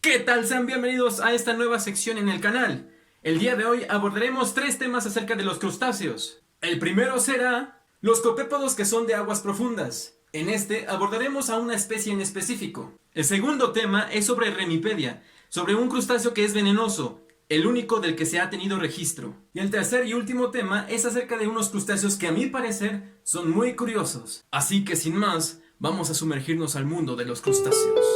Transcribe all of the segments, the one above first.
¿Qué tal? Sean bienvenidos a esta nueva sección en el canal. El día de hoy abordaremos 3 temas acerca de los crustáceos. El primero será los copépodos que son de aguas profundas. En este abordaremos a una especie en específico. El segundo tema es sobre Remipedia, sobre un crustáceo que es venenoso, el único del que se ha tenido registro. Y el tercer y último tema es acerca de unos crustáceos que a mi parecer son muy curiosos. Así que sin más, vamos a sumergirnos al mundo de los crustáceos.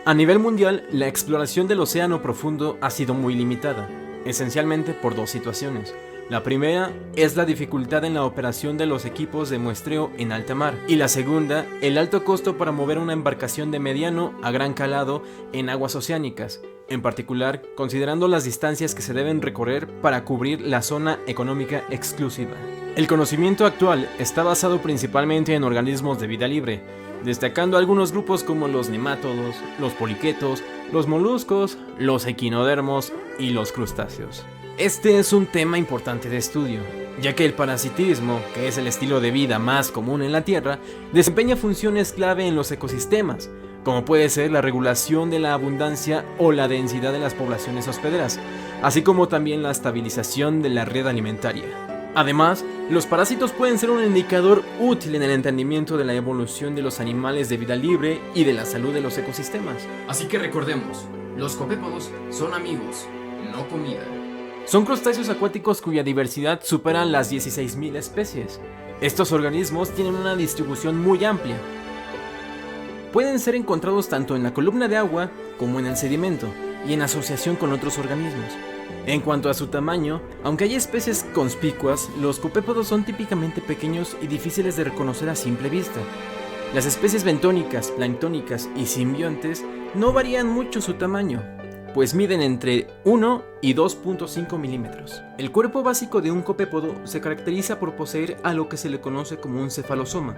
A nivel mundial, la exploración del océano profundo ha sido muy limitada, esencialmente por 2 situaciones. La primera es la dificultad en la operación de los equipos de muestreo en alta mar, y la segunda, el alto costo para mover una embarcación de mediano a gran calado en aguas oceánicas, en particular considerando las distancias que se deben recorrer para cubrir la zona económica exclusiva. El conocimiento actual está basado principalmente en organismos de vida libre, destacando algunos grupos como los nemátodos, los poliquetos, los moluscos, los equinodermos y los crustáceos. Este es un tema importante de estudio, ya que el parasitismo, que es el estilo de vida más común en la Tierra, desempeña funciones clave en los ecosistemas, como puede ser la regulación de la abundancia o la densidad de las poblaciones hospederas, así como también la estabilización de la red alimentaria. Además, los parásitos pueden ser un indicador útil en el entendimiento de la evolución de los animales de vida libre y de la salud de los ecosistemas. Así que recordemos, los copépodos son amigos, no comida. Son crustáceos acuáticos cuya diversidad supera las 16.000 especies. Estos organismos tienen una distribución muy amplia. Pueden ser encontrados tanto en la columna de agua como en el sedimento y en asociación con otros organismos. En cuanto a su tamaño, aunque hay especies conspicuas, los copépodos son típicamente pequeños y difíciles de reconocer a simple vista. Las especies bentónicas, planctónicas y simbiontes no varían mucho su tamaño, pues miden entre 1 y 2.5 milímetros. El cuerpo básico de un copépodo se caracteriza por poseer a lo que se le conoce como un cefalosoma.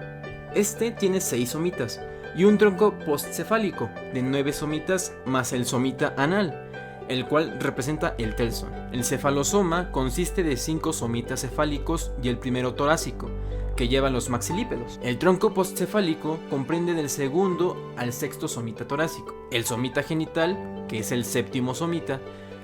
Este tiene 6 somitas y un tronco postcefálico de 9 somitas más el somita anal, el cual representa el telson. El cefalosoma consiste de 5 somitas cefálicos y el primero torácico, que lleva los maxilípedos. El tronco postcefálico comprende del segundo al sexto somita torácico. El somita genital, que es el séptimo somita,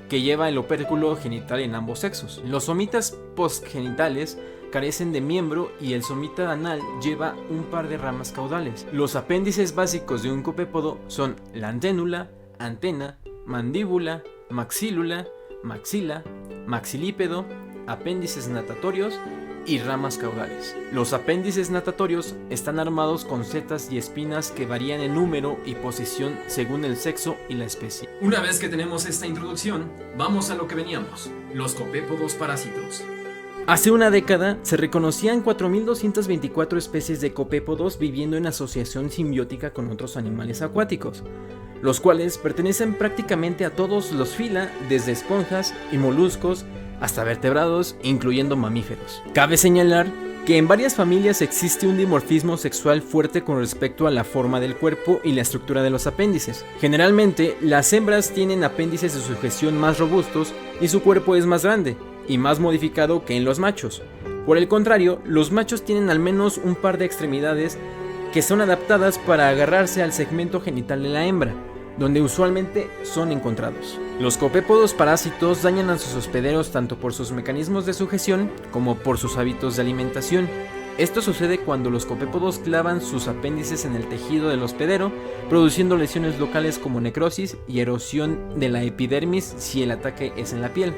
que lleva el opérculo genital en ambos sexos. Los somitas postgenitales carecen de miembro y el somita anal lleva un par de ramas caudales. Los apéndices básicos de un copépodo son la anténula, antena, mandíbula, maxílula, maxila, maxilípedo, apéndices natatorios y ramas caudales. Los apéndices natatorios están armados con setas y espinas que varían en número y posición según el sexo y la especie. Una vez que tenemos esta introducción, vamos a lo que veníamos, los copépodos parásitos. Hace una década se reconocían 4.224 especies de copépodos viviendo en asociación simbiótica con otros animales acuáticos, los cuales pertenecen prácticamente a todos los fila, desde esponjas y moluscos hasta vertebrados, incluyendo mamíferos. Cabe señalar que en varias familias existe un dimorfismo sexual fuerte con respecto a la forma del cuerpo y la estructura de los apéndices. Generalmente, las hembras tienen apéndices de sujeción más robustos y su cuerpo es más grande y más modificado que en los machos. Por el contrario, los machos tienen al menos un par de extremidades que son adaptadas para agarrarse al segmento genital de la hembra, donde usualmente son encontrados. Los copépodos parásitos dañan a sus hospederos tanto por sus mecanismos de sujeción como por sus hábitos de alimentación. Esto sucede cuando los copépodos clavan sus apéndices en el tejido del hospedero, produciendo lesiones locales como necrosis y erosión de la epidermis si el ataque es en la piel,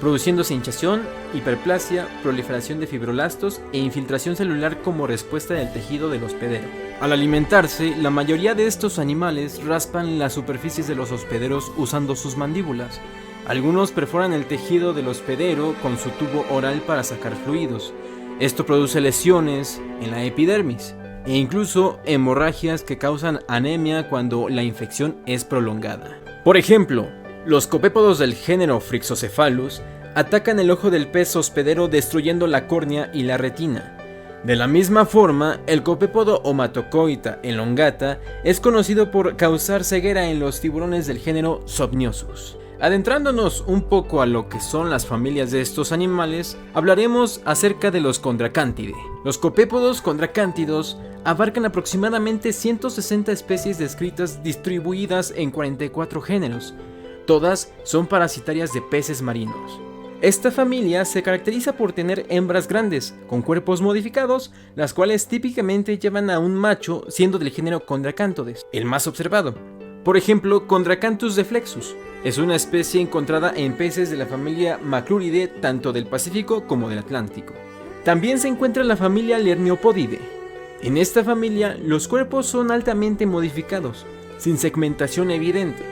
produciéndose hinchazón, hiperplasia, proliferación de fibroblastos e infiltración celular como respuesta del tejido del hospedero. Al alimentarse, la mayoría de estos animales raspan las superficies de los hospederos usando sus mandíbulas. Algunos perforan el tejido del hospedero con su tubo oral para sacar fluidos. Esto produce lesiones en la epidermis e incluso hemorragias que causan anemia cuando la infección es prolongada. Por ejemplo, los copépodos del género Phryxocephalus atacan el ojo del pez hospedero destruyendo la córnea y la retina. De la misma forma, el copépodo Omatocoita elongata es conocido por causar ceguera en los tiburones del género Sopniosus. Adentrándonos un poco a lo que son las familias de estos animales, hablaremos acerca de los Chondracanthidae. Los copépodos chondracántidos abarcan aproximadamente 160 especies descritas distribuidas en 44 géneros. Todas son parasitarias de peces marinos. Esta familia se caracteriza por tener hembras grandes, con cuerpos modificados, las cuales típicamente llevan a un macho siendo del género Chondracanthodes, el más observado. Por ejemplo, Chondracanthus deflexus es una especie encontrada en peces de la familia Macluridae tanto del Pacífico como del Atlántico. También se encuentra la familia Lerniopodidae. En esta familia, los cuerpos son altamente modificados, sin segmentación evidente.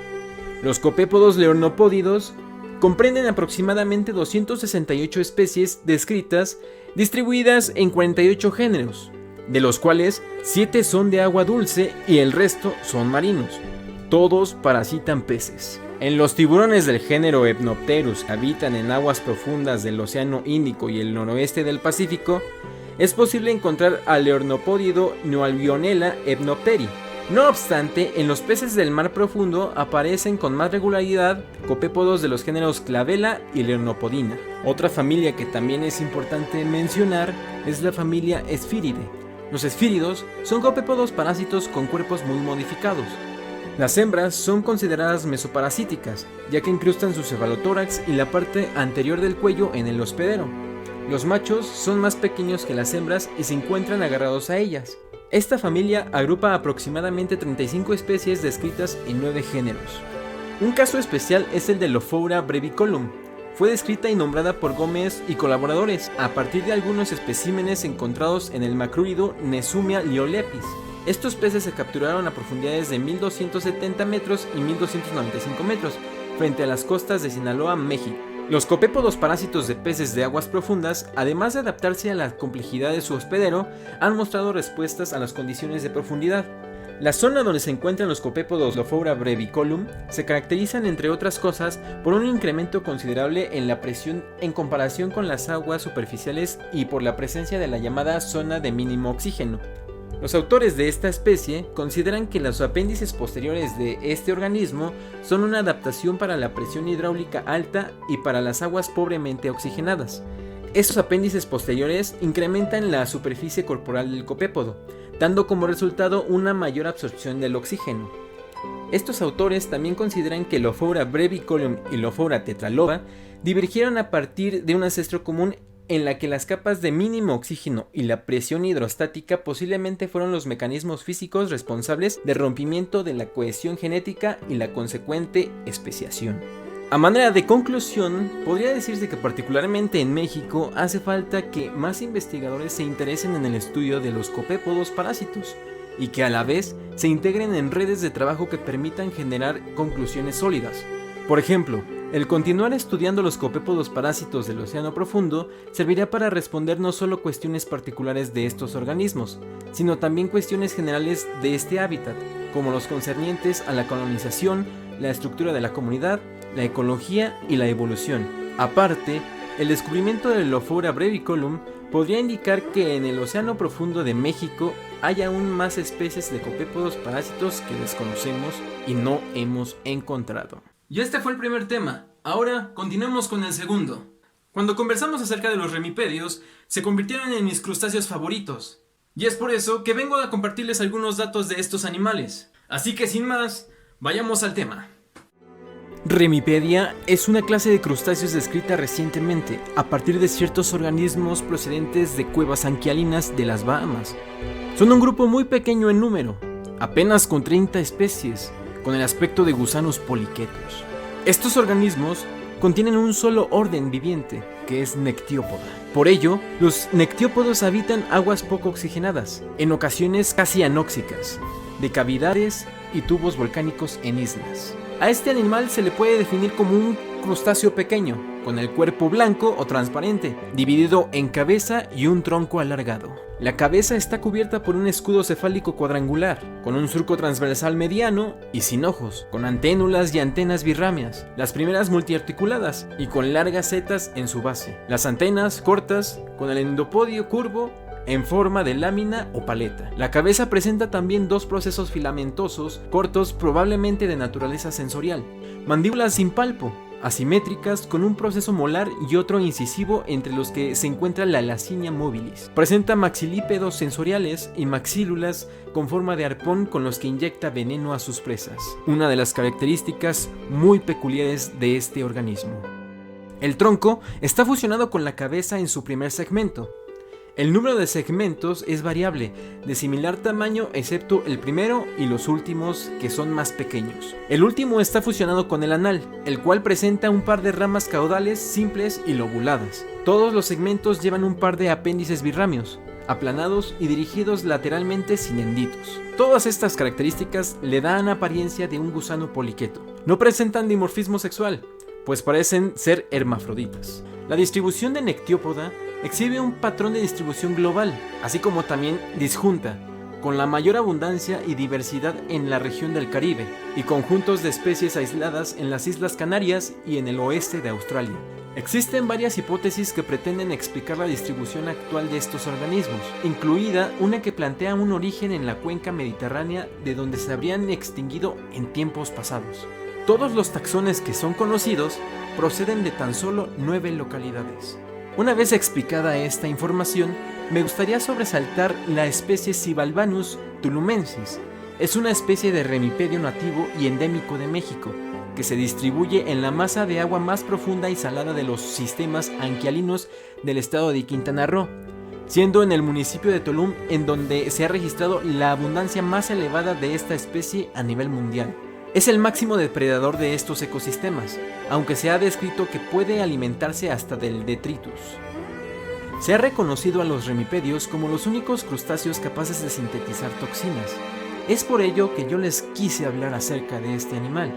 Los copépodos leornopódidos comprenden aproximadamente 268 especies descritas, distribuidas en 48 géneros, de los cuales 7 son de agua dulce y el resto son marinos. Todos parasitan peces. En los tiburones del género Hypnopterus que habitan en aguas profundas del Océano Índico y el noroeste del Pacífico, es posible encontrar al leornopódido Noalbionella hypnopteri. No obstante, en los peces del mar profundo aparecen con más regularidad copépodos de los géneros Clavella y Leornopodina. Otra familia que también es importante mencionar es la familia Esphiridae. Los esfíridos son copépodos parásitos con cuerpos muy modificados. Las hembras son consideradas mesoparasíticas, ya que incrustan su cefalotórax y la parte anterior del cuello en el hospedero. Los machos son más pequeños que las hembras y se encuentran agarrados a ellas. Esta familia agrupa aproximadamente 35 especies descritas en 9 géneros. Un caso especial es el de Lophoura brevicolum. Fue descrita y nombrada por Gómez y colaboradores a partir de algunos especímenes encontrados en el macrúrido Nesumia liolepis. Estos peces se capturaron a profundidades de 1270 metros y 1295 metros frente a las costas de Sinaloa, México. Los copépodos parásitos de peces de aguas profundas, además de adaptarse a la complejidad de su hospedero, han mostrado respuestas a las condiciones de profundidad. La zona donde se encuentran los copépodos Lophoura brevicolum se caracterizan, entre otras cosas, por un incremento considerable en la presión en comparación con las aguas superficiales y por la presencia de la llamada zona de mínimo oxígeno. Los autores de esta especie consideran que los apéndices posteriores de este organismo son una adaptación para la presión hidráulica alta y para las aguas pobremente oxigenadas. Estos apéndices posteriores incrementan la superficie corporal del copépodo, dando como resultado una mayor absorción del oxígeno. Estos autores también consideran que Lophoura brevicolum y Lophoura tetraloba divergieron a partir de un ancestro común en la que las capas de mínimo oxígeno y la presión hidrostática posiblemente fueron los mecanismos físicos responsables del rompimiento de la cohesión genética y la consecuente especiación. A manera de conclusión, podría decirse que particularmente en México hace falta que más investigadores se interesen en el estudio de los copépodos parásitos y que a la vez se integren en redes de trabajo que permitan generar conclusiones sólidas. Por ejemplo, el continuar estudiando los copépodos parásitos del océano profundo servirá para responder no solo cuestiones particulares de estos organismos, sino también cuestiones generales de este hábitat, como los concernientes a la colonización, la estructura de la comunidad, la ecología y la evolución. Aparte, el descubrimiento del Lophoura brevicolum podría indicar que en el océano profundo de México hay aún más especies de copépodos parásitos que desconocemos y no hemos encontrado. Y este fue el primer tema. Ahora continuemos con el segundo. Cuando conversamos acerca de los remipedios, se convirtieron en mis crustáceos favoritos. Y es por eso que vengo a compartirles algunos datos de estos animales. Así que sin más, vayamos al tema. Remipedia es una clase de crustáceos descrita recientemente a partir de ciertos organismos procedentes de cuevas anquialinas de las Bahamas. Son un grupo muy pequeño en número, apenas con 30 especies, con el aspecto de gusanos poliquetos. Estos organismos contienen un solo orden viviente, que es Nectiópoda. Por ello, los nectiópodos habitan aguas poco oxigenadas, en ocasiones casi anóxicas, de cavidades y tubos volcánicos en islas. A este animal se le puede definir como un crustáceo pequeño, con el cuerpo blanco o transparente, dividido en cabeza y un tronco alargado. La cabeza está cubierta por un escudo cefálico cuadrangular, con un surco transversal mediano y sin ojos, con anténulas y antenas birrámeas, las primeras multiarticuladas y con largas setas en su base. Las antenas cortas, con el endopodio curvo en forma de lámina o paleta. La cabeza presenta también dos procesos filamentosos cortos, probablemente de naturaleza sensorial. Mandíbulas sin palpo, asimétricas, con un proceso molar y otro incisivo entre los que se encuentra la Lacina mobilis. Presenta maxilípedos sensoriales y maxílulas con forma de arpón con los que inyecta veneno a sus presas, una de las características muy peculiares de este organismo. El tronco está fusionado con la cabeza en su primer segmento. El número de segmentos es variable, de similar tamaño excepto el primero y los últimos, que son más pequeños. El último está fusionado con el anal, el cual presenta un par de ramas caudales simples y lobuladas. Todos los segmentos llevan un par de apéndices birramios, aplanados y dirigidos lateralmente sin enditos. Todas estas características le dan apariencia de un gusano poliqueto. No presentan dimorfismo sexual, pues parecen ser hermafroditas. La distribución de Nectiópoda exhibe un patrón de distribución global, así como también disjunta, con la mayor abundancia y diversidad en la región del Caribe, y conjuntos de especies aisladas en las Islas Canarias y en el oeste de Australia. Existen varias hipótesis que pretenden explicar la distribución actual de estos organismos, incluida una que plantea un origen en la cuenca mediterránea de donde se habrían extinguido en tiempos pasados. Todos los taxones que son conocidos proceden de tan solo 9 localidades. Una vez explicada esta información, me gustaría sobresaltar la especie Sibalbanus tulumensis. Es una especie de remipedio nativo y endémico de México, que se distribuye en la masa de agua más profunda y salada de los sistemas anquialinos del estado de Quintana Roo, siendo en el municipio de Tulum en donde se ha registrado la abundancia más elevada de esta especie a nivel mundial. Es el máximo depredador de estos ecosistemas, aunque se ha descrito que puede alimentarse hasta del detritus. Se ha reconocido a los remipedios como los únicos crustáceos capaces de sintetizar toxinas. Es por ello que yo les quise hablar acerca de este animal.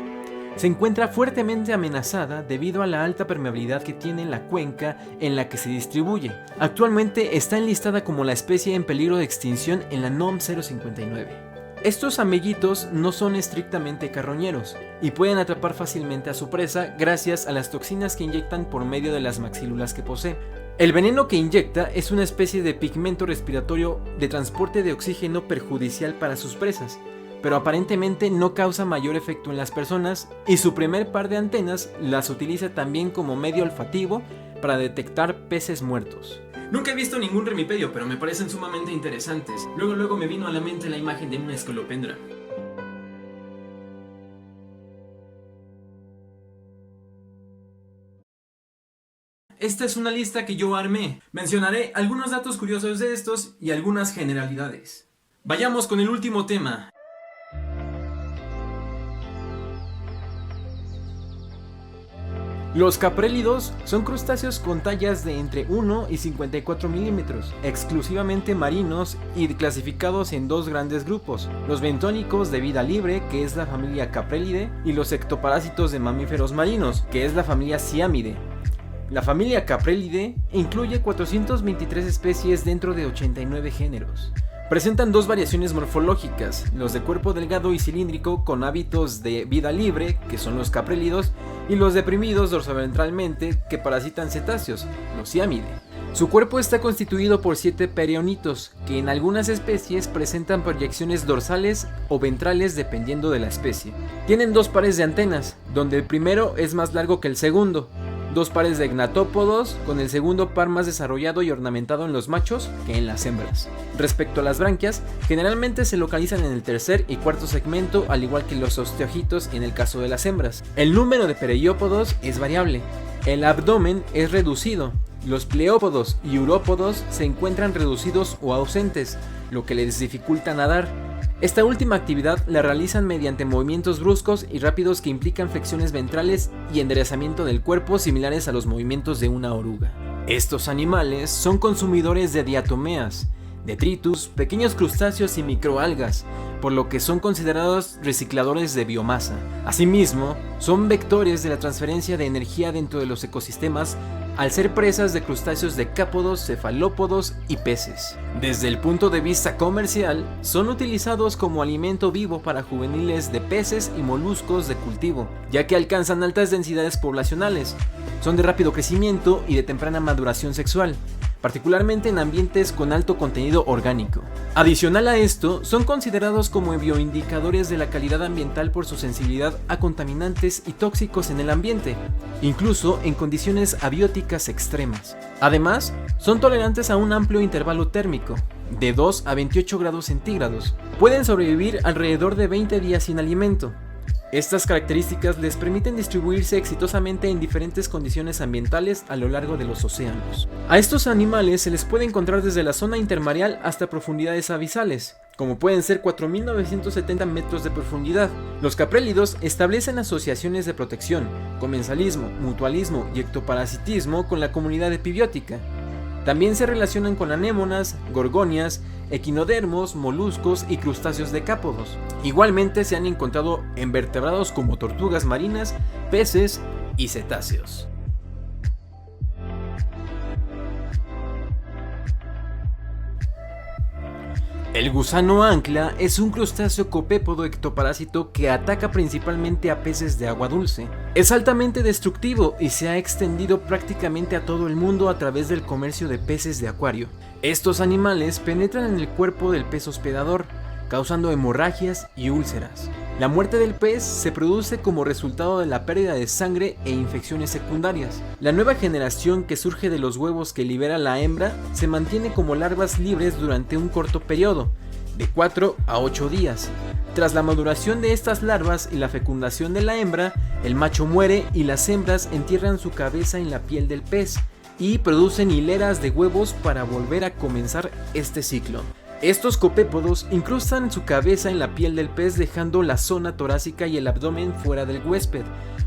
Se encuentra fuertemente amenazada debido a la alta permeabilidad que tiene la cuenca en la que se distribuye. Actualmente está enlistada como la especie en peligro de extinción en la NOM 059. Estos amiguitos no son estrictamente carroñeros y pueden atrapar fácilmente a su presa gracias a las toxinas que inyectan por medio de las maxílulas que posee. El veneno que inyecta es una especie de pigmento respiratorio de transporte de oxígeno perjudicial para sus presas, pero aparentemente no causa mayor efecto en las personas, y su primer par de antenas las utiliza también como medio olfativo para detectar peces muertos. Nunca he visto ningún remipedio, pero me parecen sumamente interesantes. Luego me vino a la mente la imagen de una escolopendra. Esta es una lista que yo armé. Mencionaré algunos datos curiosos de estos y algunas generalidades. Vayamos con el último tema. Los caprélidos son crustáceos con tallas de entre 1 y 54 milímetros, exclusivamente marinos y clasificados en dos grandes grupos: los bentónicos de vida libre, que es la familia Caprelidae, y los ectoparásitos de mamíferos marinos, que es la familia Siamidae. La familia Caprelidae incluye 423 especies dentro de 89 géneros. Presentan dos variaciones morfológicas, los de cuerpo delgado y cilíndrico con hábitos de vida libre, que son los caprélidos, y los deprimidos dorsoventralmente, que parasitan cetáceos, los Siamidae. Su cuerpo está constituido por 7 perionitos, que en algunas especies presentan proyecciones dorsales o ventrales dependiendo de la especie. Tienen 2 pares de antenas, donde el primero es más largo que el segundo, 2 pares de gnatópodos, con el segundo par más desarrollado y ornamentado en los machos que en las hembras. Respecto a las branquias, generalmente se localizan en el tercer y cuarto segmento, al igual que los osteogitos en el caso de las hembras. El número de pereiópodos es variable. El abdomen es reducido. Los pleópodos y urópodos se encuentran reducidos o ausentes, lo que les dificulta nadar. Esta última actividad la realizan mediante movimientos bruscos y rápidos que implican flexiones ventrales y enderezamiento del cuerpo similares a los movimientos de una oruga. Estos animales son consumidores de diatomeas, detritus, pequeños crustáceos y microalgas, por lo que son considerados recicladores de biomasa. Asimismo, son vectores de la transferencia de energía dentro de los ecosistemas al ser presas de crustáceos decápodos, cefalópodos y peces. Desde el punto de vista comercial, son utilizados como alimento vivo para juveniles de peces y moluscos de cultivo, ya que alcanzan altas densidades poblacionales, son de rápido crecimiento y de temprana maduración sexual, particularmente en ambientes con alto contenido orgánico. Adicional a esto, son considerados como bioindicadores de la calidad ambiental por su sensibilidad a contaminantes y tóxicos en el ambiente, incluso en condiciones abióticas extremas. Además, son tolerantes a un amplio intervalo térmico, de 2 a 28 grados centígrados. Pueden sobrevivir alrededor de 20 días sin alimento. Estas características les permiten distribuirse exitosamente en diferentes condiciones ambientales a lo largo de los océanos. A estos animales se les puede encontrar desde la zona intermareal hasta profundidades abisales, como pueden ser 4.970 metros de profundidad. Los caprélidos establecen asociaciones de protección, comensalismo, mutualismo y ectoparasitismo con la comunidad epibiótica. También se relacionan con anémonas, gorgonias, equinodermos, moluscos y crustáceos decápodos. Igualmente se han encontrado en vertebrados como tortugas marinas, peces y cetáceos. El gusano ancla es un crustáceo copépodo ectoparásito que ataca principalmente a peces de agua dulce. Es altamente destructivo y se ha extendido prácticamente a todo el mundo a través del comercio de peces de acuario. Estos animales penetran en el cuerpo del pez hospedador, causando hemorragias y úlceras. La muerte del pez se produce como resultado de la pérdida de sangre e infecciones secundarias. La nueva generación que surge de los huevos que libera la hembra se mantiene como larvas libres durante un corto periodo, de 4 a 8 días. Tras la maduración de estas larvas y la fecundación de la hembra, el macho muere y las hembras entierran su cabeza en la piel del pez y producen hileras de huevos para volver a comenzar este ciclo. Estos copépodos incrustan su cabeza en la piel del pez dejando la zona torácica y el abdomen fuera del huésped,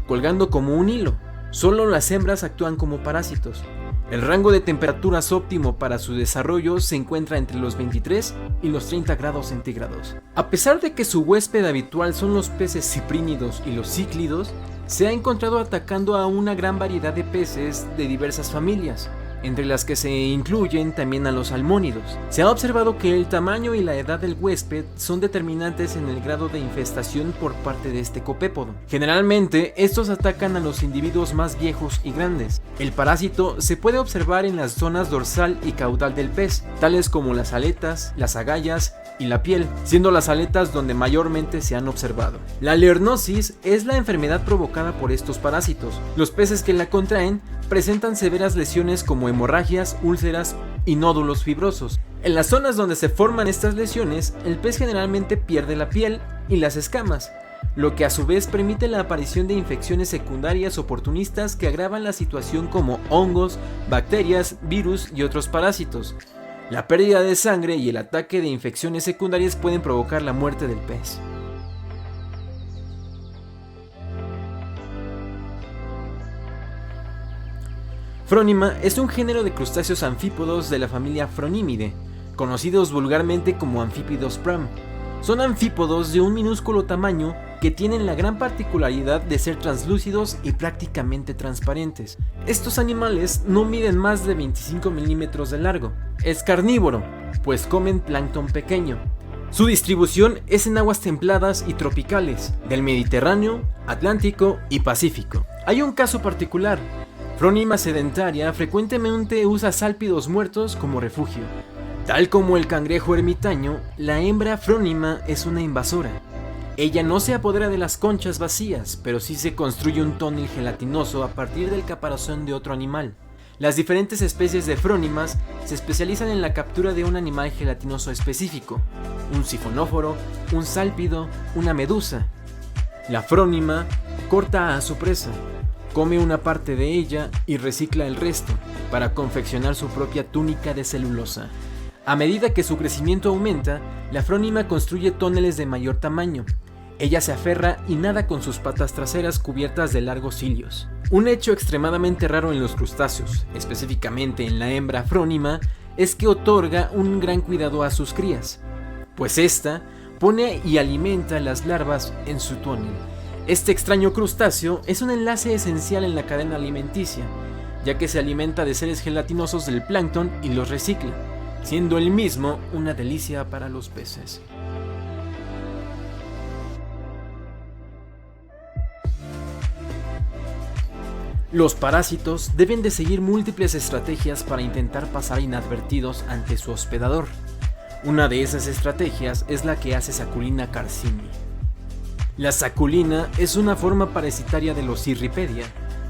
colgando como un hilo. Solo las hembras actúan como parásitos. El rango de temperaturas óptimo para su desarrollo se encuentra entre los 23 y los 30 grados centígrados. A pesar de que su huésped habitual son los peces ciprínidos y los cíclidos, se ha encontrado atacando a una gran variedad de peces de diversas familias, entre las que se incluyen también a los salmónidos. Se ha observado que el tamaño y la edad del huésped son determinantes en el grado de infestación por parte de este copépodo. Generalmente, estos atacan a los individuos más viejos y grandes. El parásito se puede observar en las zonas dorsal y caudal del pez, tales como las aletas, las agallas y la piel, siendo las aletas donde mayormente se han observado. La leornosis es la enfermedad provocada por estos parásitos. Los peces que la contraen presentan severas lesiones como hemorragias, úlceras y nódulos fibrosos. En las zonas donde se forman estas lesiones, el pez generalmente pierde la piel y las escamas, lo que a su vez permite la aparición de infecciones secundarias oportunistas que agravan la situación como hongos, bacterias, virus y otros parásitos. La pérdida de sangre y el ataque de infecciones secundarias pueden provocar la muerte del pez. Phronima es un género de crustáceos anfípodos de la familia Phronimidae, conocidos vulgarmente como anfípodos pram. Son anfípodos de un minúsculo tamaño que tienen la gran particularidad de ser translúcidos y prácticamente transparentes. Estos animales no miden más de 25 milímetros de largo. Es carnívoro, pues comen plancton pequeño. Su distribución es en aguas templadas y tropicales, del Mediterráneo, Atlántico y Pacífico. Hay un caso particular. Phronima sedentaria frecuentemente usa sálpidos muertos como refugio. Tal como el cangrejo ermitaño, la hembra Phronima es una invasora. Ella no se apodera de las conchas vacías, pero sí se construye un tónel gelatinoso a partir del caparazón de otro animal. Las diferentes especies de Phrónimas se especializan en la captura de un animal gelatinoso específico, un sifonóforo, un sálpido, una medusa. La Phronima corta a su presa, come una parte de ella y recicla el resto para confeccionar su propia túnica de celulosa. A medida que su crecimiento aumenta, la Phronima construye tóneles de mayor tamaño. Ella se aferra y nada con sus patas traseras cubiertas de largos cilios. Un hecho extremadamente raro en los crustáceos, específicamente en la hembra Phronima, es que otorga un gran cuidado a sus crías, pues ésta pone y alimenta las larvas en su tónel. Este extraño crustáceo es un enlace esencial en la cadena alimenticia, ya que se alimenta de seres gelatinosos del plancton y los recicla, siendo el mismo una delicia para los peces. Los parásitos deben de seguir múltiples estrategias para intentar pasar inadvertidos ante su hospedador. Una de esas estrategias es la que hace Sacculina carsini. La saculina es una forma parasitaria de los Cirripedia,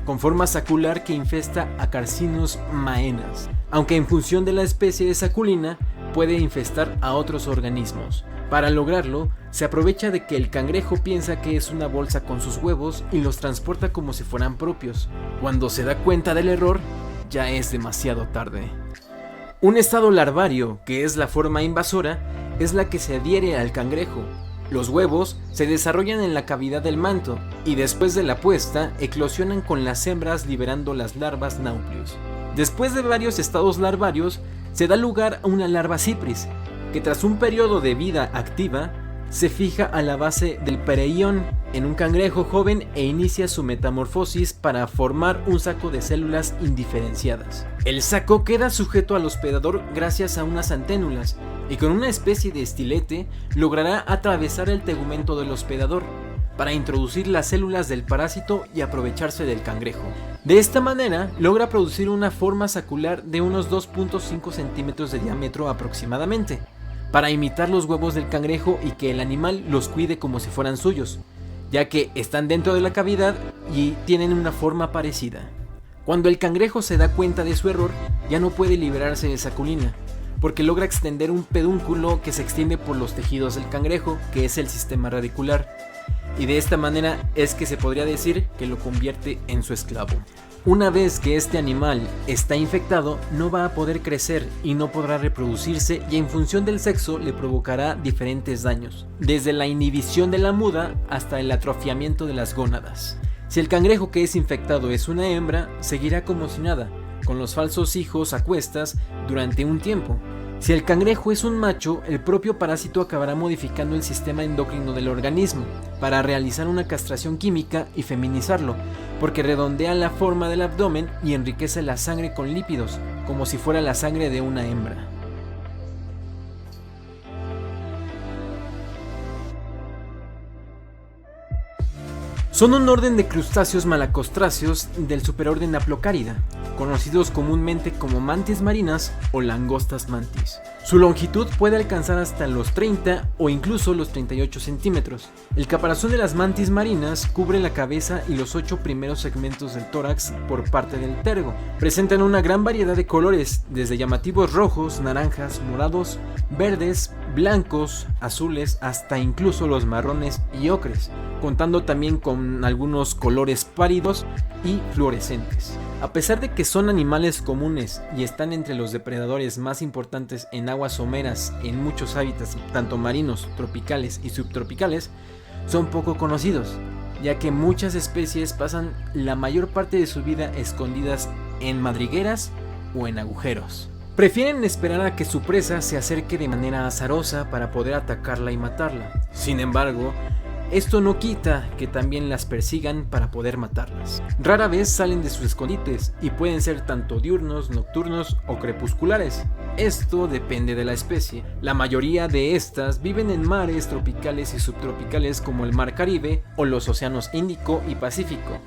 con forma sacular que infesta a Carcinus maenas, aunque en función de la especie de Sacculina puede infestar a otros organismos. Para lograrlo, se aprovecha de que el cangrejo piensa que es una bolsa con sus huevos y los transporta como si fueran propios. Cuando se da cuenta del error, ya es demasiado tarde. Un estado larvario, que es la forma invasora, es la que se adhiere al cangrejo. Los huevos se desarrollan en la cavidad del manto y después de la puesta eclosionan con las hembras liberando las larvas nauplius. Después de varios estados larvarios, se da lugar a una larva cipris, que tras un periodo de vida activa, se fija a la base del pereión en un cangrejo joven e inicia su metamorfosis para formar un saco de células indiferenciadas. El saco queda sujeto al hospedador gracias a unas anténulas y con una especie de estilete logrará atravesar el tegumento del hospedador para introducir las células del parásito y aprovecharse del cangrejo. De esta manera logra producir una forma sacular de unos 2.5 centímetros de diámetro aproximadamente, para imitar los huevos del cangrejo y que el animal los cuide como si fueran suyos, ya que están dentro de la cavidad y tienen una forma parecida. Cuando el cangrejo se da cuenta de su error, ya no puede liberarse de Sacculina, porque logra extender un pedúnculo que se extiende por los tejidos del cangrejo, que es el sistema radicular, y de esta manera es que se podría decir que lo convierte en su esclavo. Una vez que este animal está infectado, no va a poder crecer y no podrá reproducirse, y en función del sexo le provocará diferentes daños, desde la inhibición de la muda hasta el atrofiamiento de las gónadas. Si el cangrejo que es infectado es una hembra, seguirá como si nada, con los falsos hijos a cuestas durante un tiempo. Si el cangrejo es un macho, el propio parásito acabará modificando el sistema endocrino del organismo para realizar una castración química y feminizarlo, porque redondea la forma del abdomen y enriquece la sangre con lípidos, como si fuera la sangre de una hembra. Son un orden de crustáceos malacostráceos del superorden Haplocárida, conocidos comúnmente como mantis marinas o langostas mantis. Su longitud puede alcanzar hasta los 30 o incluso los 38 centímetros. El caparazón de las mantis marinas cubre la cabeza y los 8 primeros segmentos del tórax por parte del tergo. Presentan una gran variedad de colores, desde llamativos rojos, naranjas, morados, verdes, blancos, azules, hasta incluso los marrones y ocres, contando también con algunos colores pálidos y fluorescentes. A pesar de que son animales comunes y están entre los depredadores más importantes en aguas someras en muchos hábitats, tanto marinos, tropicales y subtropicales, son poco conocidos, ya que muchas especies pasan la mayor parte de su vida escondidas en madrigueras o en agujeros. Prefieren esperar a que su presa se acerque de manera azarosa para poder atacarla y matarla. Sin embargo, esto no quita que también las persigan para poder matarlas. Rara vez salen de sus escondites y pueden ser tanto diurnos, nocturnos o crepusculares. Esto depende de la especie. La mayoría de estas viven en mares tropicales y subtropicales como el Mar Caribe o los océanos Índico y Pacífico,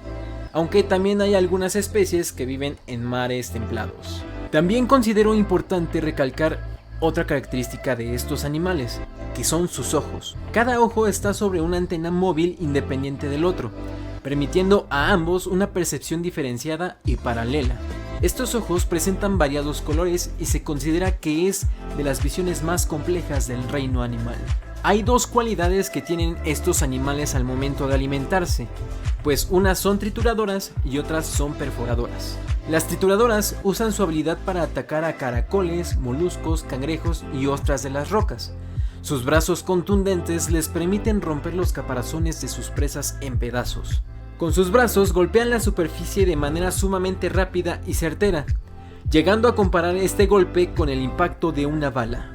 aunque también hay algunas especies que viven en mares templados. También considero importante recalcar otra característica de estos animales, que son sus ojos. Cada ojo está sobre una antena móvil independiente del otro, permitiendo a ambos una percepción diferenciada y paralela. Estos ojos presentan variados colores y se considera que es de las visiones más complejas del reino animal. Hay dos cualidades que tienen estos animales al momento de alimentarse, pues unas son trituradoras y otras son perforadoras. Las trituradoras usan su habilidad para atacar a caracoles, moluscos, cangrejos y ostras de las rocas. Sus brazos contundentes les permiten romper los caparazones de sus presas en pedazos. Con sus brazos golpean la superficie de manera sumamente rápida y certera, llegando a comparar este golpe con el impacto de una bala.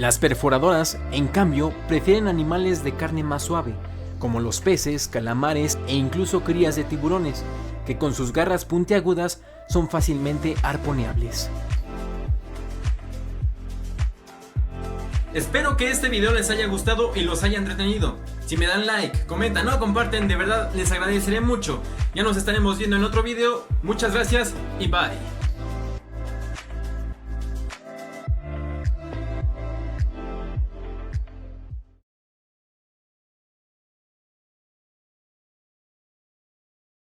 Las perforadoras, en cambio, prefieren animales de carne más suave, como los peces, calamares e incluso crías de tiburones, que con sus garras puntiagudas son fácilmente arponeables. Espero que este video les haya gustado y los haya entretenido. Si me dan like, comentan o comparten, de verdad les agradeceré mucho. Ya nos estaremos viendo en otro video. Muchas gracias y bye.